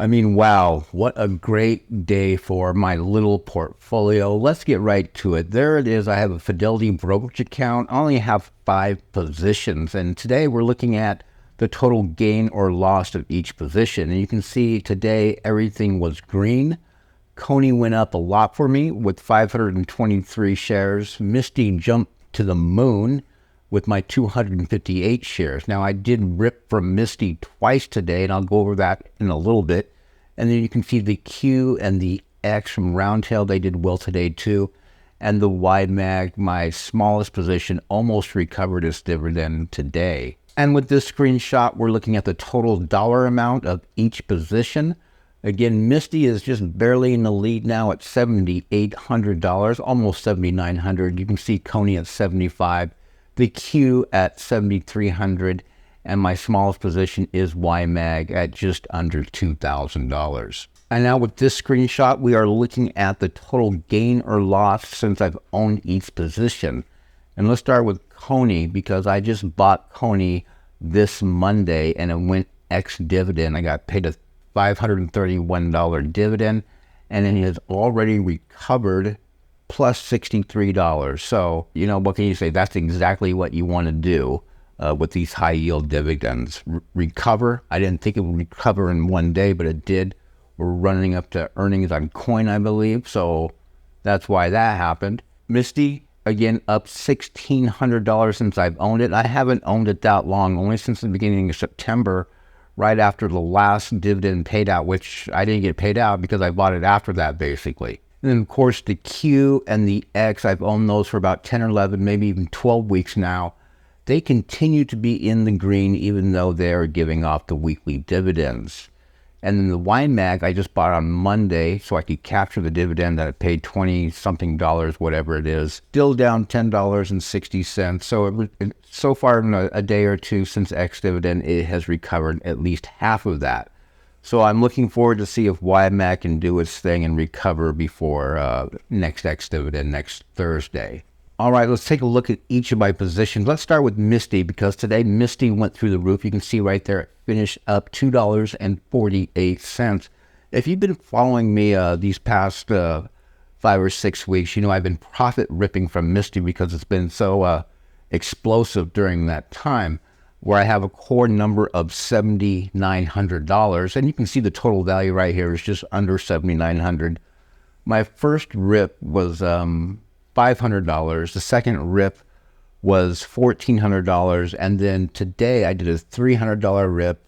I mean, wow, what a great day for my little portfolio. Let's get right to it. There it is. I have a Fidelity brokerage account. I only have 5 positions. And today we're looking at the total gain or loss of each position. And you can see today everything was green. Coney went up a lot for me with 523 shares. Misty jumped to the moon with my 258 shares. Now, I did rip from Misty twice today, and I'll go over that in a little bit. And then you can see the Q and the X from Roundhill. They did well today too. And the wide mag, my smallest position, almost recovered its dividend today. And with this screenshot, we're looking at the total dollar amount of each position. Again, Misty is just barely in the lead now at $7,800, almost $7,900. You can see Coney at $75. The Q at $7,300, and my smallest position is YMAG at just under $2,000. And now with this screenshot, we are looking at the total gain or loss since I've owned each position. And let's start with Coney, because I just bought Coney this Monday and it went ex-dividend. I got paid a $531 dividend, and it has already recovered plus $63. So, you know, what can you say? That's exactly what you want to do with these high yield dividends. Recover. I didn't think it would recover in one day, but it did. We're running up to earnings on Cony, I believe. So that's why that happened. Misty, again, up $1,600 since I've owned it. I haven't owned it that long, only since the beginning of September, right after the last dividend paid out, which I didn't get paid out because I bought it after that, basically. And then, of course, the Q and the X, I've owned those for about 10 or 11, maybe even 12 weeks now. They continue to be in the green, even though they're giving off the weekly dividends. And then the YMAG, I just bought on Monday so I could capture the dividend that I paid $20-something, whatever it is. Still down $10.60. So far in a day or two since ex-dividend, it has recovered at least half of that. So I'm looking forward to see if YMAC can do its thing and recover before next ex-dividend next Thursday. All right, let's take a look at each of my positions. Let's start with Misty, because today Misty went through the roof. You can see right there, it finished up $2.48. If you've been following me these past 5 or 6 weeks, you know I've been profit ripping from Misty because it's been so explosive during that time, where I have a core number of $7,900, and you can see the total value right here is just under $7,900. My first rip was $500. The second rip was $1,400, and then today I did a $300 rip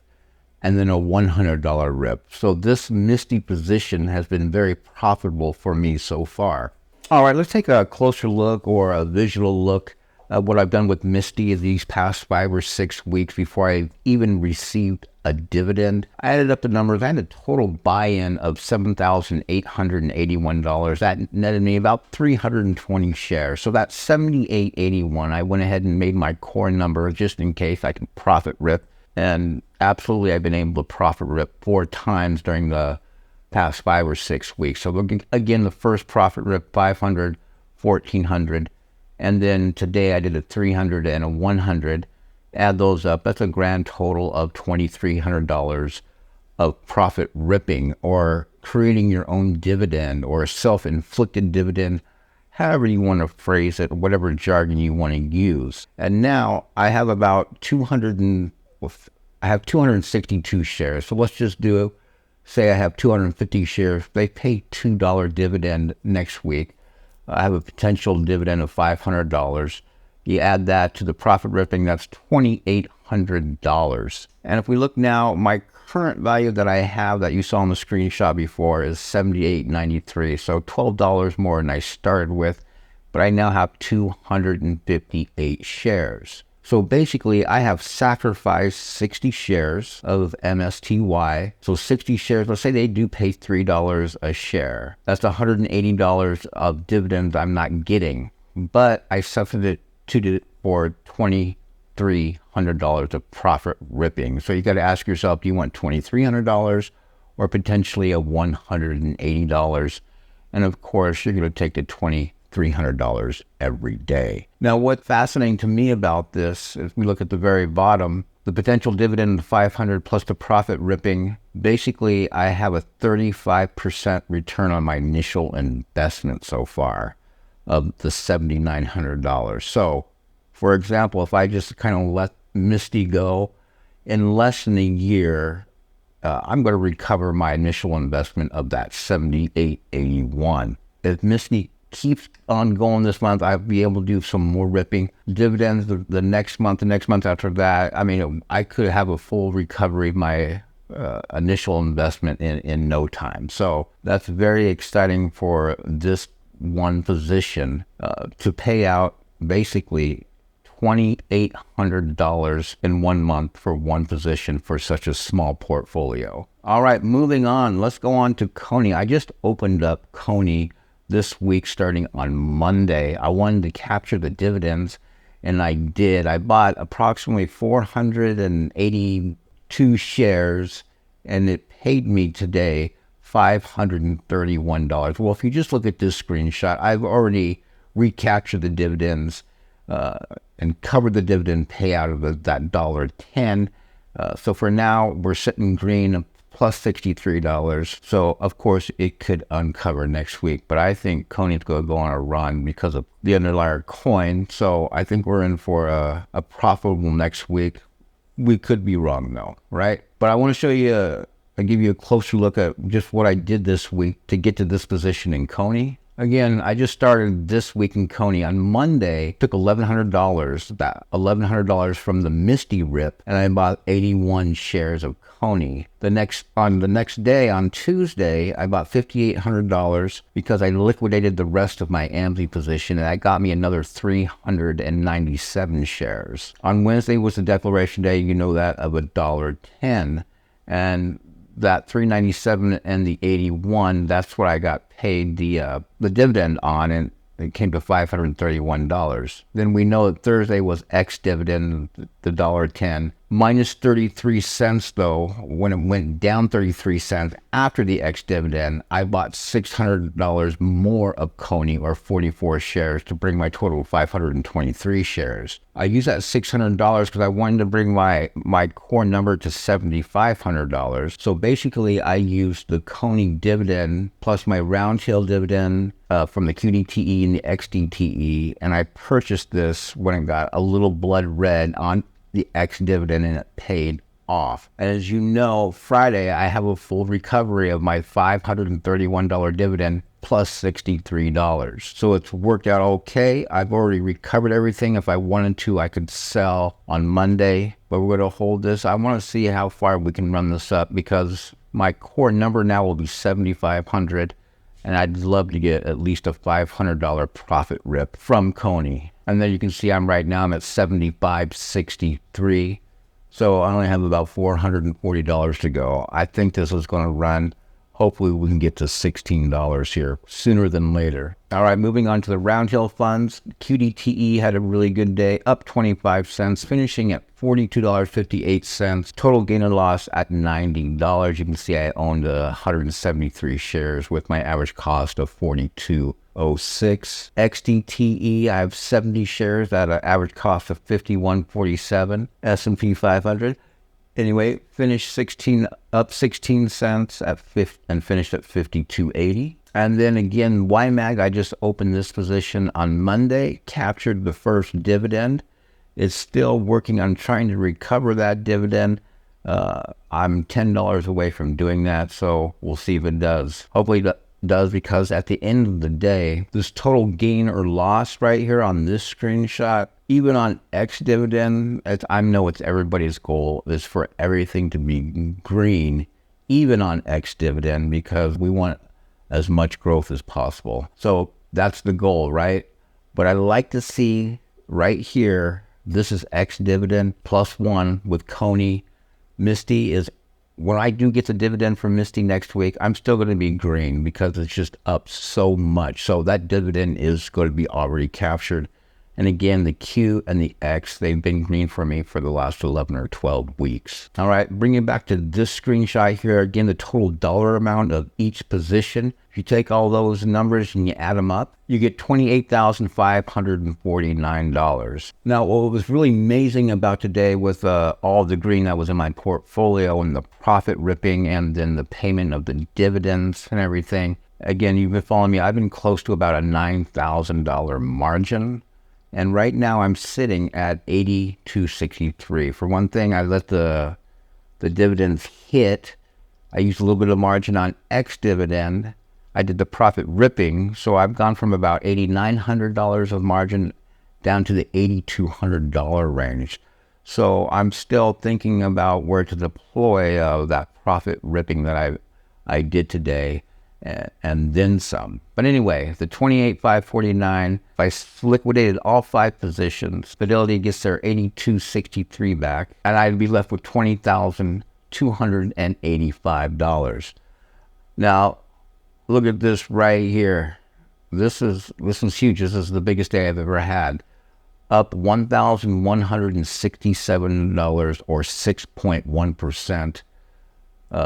and then a $100 rip. So this Misty position has been very profitable for me so far. All right, let's take a closer look, or a visual look, what I've done with Misty these past 5 or 6 weeks before I even received a dividend. I added up the numbers. I had a total buy-in of $7,881. That netted me about 320 shares. So that's $78.81. I went ahead and made my core number just in case I can profit rip. And absolutely, I've been able to profit rip 4 times during the past 5 or 6 weeks. So again, the first profit rip, 500, 1,400. And then today I did a 300 and a 100. Add those up, that's a grand total of $2,300 of profit ripping, or creating your own dividend, or a self-inflicted dividend, however you want to phrase it, whatever jargon you want to use. And now I have about 262 shares. So let's just say I have 250 shares. They pay $2 dividend next week. I have a potential dividend of $500. You add that to the profit ripping, that's $2,800. And if we look now, my current value that I have that you saw on the screenshot before is $78.93. So $12 more than I started with, but I now have 258 shares. So basically, I have sacrificed 60 shares of MSTY. So 60 shares, let's say they do pay $3 a share. That's $180 of dividends I'm not getting. But I substituted for $2,300 of profit ripping. So you got to ask yourself, do you want $2,300 or potentially a $180? And of course, you're going to take the $300 every day. Now, what's fascinating to me about this, if we look at the very bottom, the potential dividend of 500 plus the profit ripping, basically I have a 35% return on my initial investment so far of the $7,900. So, for example, if I just kind of let Misty go, in less than a year, I'm going to recover my initial investment of that $78.81. If Misty keeps on going this month, I'll be able to do some more ripping dividends the next month, the next month after that. I mean, I could have a full recovery of my initial investment in no time. So that's very exciting for this one position to pay out basically $2,800 in 1 month for one position for such a small portfolio. All right, moving on. Let's go on to Coney. I just opened up Coney this week starting on Monday. I wanted to capture the dividends, and I did. I bought approximately 482 shares, and it paid me today $531. Well, if you just look at this screenshot, I've already recaptured the dividends and covered the dividend payout of that $1.10. So for now, we're sitting green plus $63. So of course it could uncover next week, but I think Coney's going to go on a run because of the underlier coin. So I think we're in for a profitable next week. We could be wrong though, right? But I want to show you, I'll give you a closer look at just what I did this week to get to this position in Coney. Again, I just started this week in Coney. On Monday, took $1,100, that $1,100 from the Misty rip, and I bought 81 shares of Coney. On the next day, on Tuesday, I bought $5,800 because I liquidated the rest of my AMSI position, and that got me another 397 shares. On Wednesday was the declaration day, you know that, of $1.10, and that 397 and the 81, that's what I got paid the dividend on, and it came to $531. Then we know that Thursday was ex-dividend, the $1.10, minus 33 cents though. When it went down 33 cents after the ex-dividend, I bought $600 more of Coney, or 44 shares, to bring my total to 523 shares. I used that $600 because I wanted to bring my core number to $7,500. So basically I used the Coney dividend plus my Roundhill dividend from the QDTE and the XDTE, and I purchased this when it got a little blood red on the ex-dividend, and it paid off. And as you know, Friday I have a full recovery of my $531 dividend plus $63. So it's worked out okay. I've already recovered everything. If I wanted to, I could sell on Monday, but we're going to hold this. I want to see how far we can run this up because my core number now will be 7,500, and I'd love to get at least a $500 profit rip from Coney. And then you can see I'm at 75.63. So I only have about $440 to go. I think this is going to run. Hopefully we can get to $16 here sooner than later. All right, moving on to the Roundhill funds. QDTE had a really good day, up 25 cents, finishing at $42.58. Total gain or loss at $90. You can see I owned 173 shares with my average cost of $42.06. XDTE, I have 70 shares at an average cost of $51.47. S&P 500. Anyway, finished up 16 cents and finished at 52.80. And then again, YMAG, I just opened this position on Monday, captured the first dividend. It's still working on trying to recover that dividend. I'm $10 away from doing that, so we'll see if it does. Hopefully it does, because at the end of the day, this total gain or loss right here on this screenshot, even on ex-dividend, I know it's everybody's goal is for everything to be green, even on ex-dividend, because we want as much growth as possible. So that's the goal, right? But I like to see right here, this is ex-dividend +1 with Coney. Misty is, when I do get the dividend from Misty next week, I'm still going to be green because it's just up so much. So that dividend is going to be already captured. And again, the Q and the X, they've been green for me for the last 11 or 12 weeks. All right, bring it back to this screenshot here. Again, the total dollar amount of each position. If you take all those numbers and you add them up, you get $28,549. Now, what was really amazing about today with all the green that was in my portfolio and the profit ripping and then the payment of the dividends and everything. Again, you've been following me. I've been close to about a $9,000 margin. And right now I'm sitting at 82.63. For one thing, I let the dividends hit. I used a little bit of margin on X dividend. I did the profit ripping. So I've gone from about $8,900 of margin down to the $8,200 range. So I'm still thinking about where to deploy that profit ripping that I did today. And then some. But anyway, the 28,549, if I liquidated all 5 positions, Fidelity gets their 82.63 back, and I'd be left with $20,285. Now, look at this right here. This is huge. This is the biggest day I've ever had. Up $1,167 or 6.1%.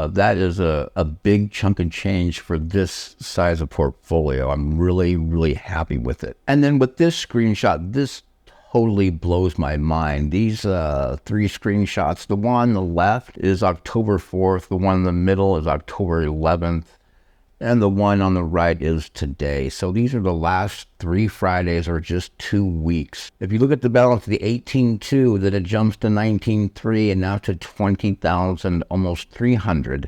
That is a big chunk of change for this size of portfolio. I'm really, really happy with it. And then with this screenshot, this totally blows my mind. These 3 screenshots, the one on the left is October 4th, the one in the middle is October 11th, and the one on the right is today. So these are the last 3 Fridays or just 2 weeks. If you look at the balance of the 18.2, then it jumps to 19.3 and now to 20,000, almost 300.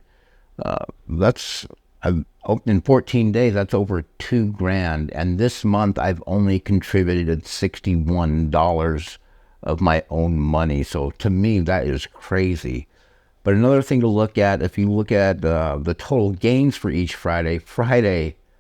That's in 14 days, that's over $2,000. And this month I've only contributed $61 of my own money. So to me, that is crazy. But another thing to look at, if you look at the total gains for each Friday,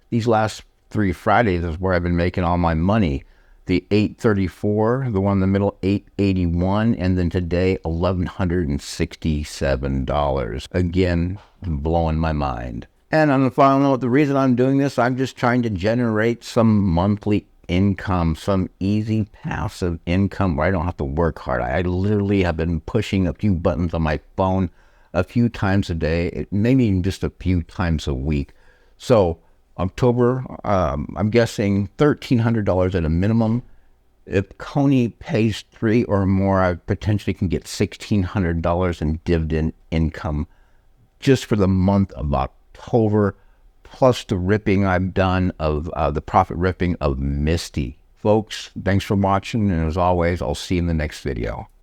these last 3 Fridays is where I've been making all my money. The 834, the one in the middle, 881, and then today, $1,167. Again, blowing my mind. And on the final note, the reason I'm doing this, I'm just trying to generate some monthly income, some easy passive income where I don't have to work hard. I literally have been pushing a few buttons on my phone a few times a day, maybe even just a few times a week. So October, I'm guessing $1,300 at a minimum. If Coney pays 3 or more, I potentially can get $1,600 in dividend income just for the month of October, plus the ripping I've done of the profit ripping of Misty. Folks, thanks for watching, and as always, I'll see you in the next video.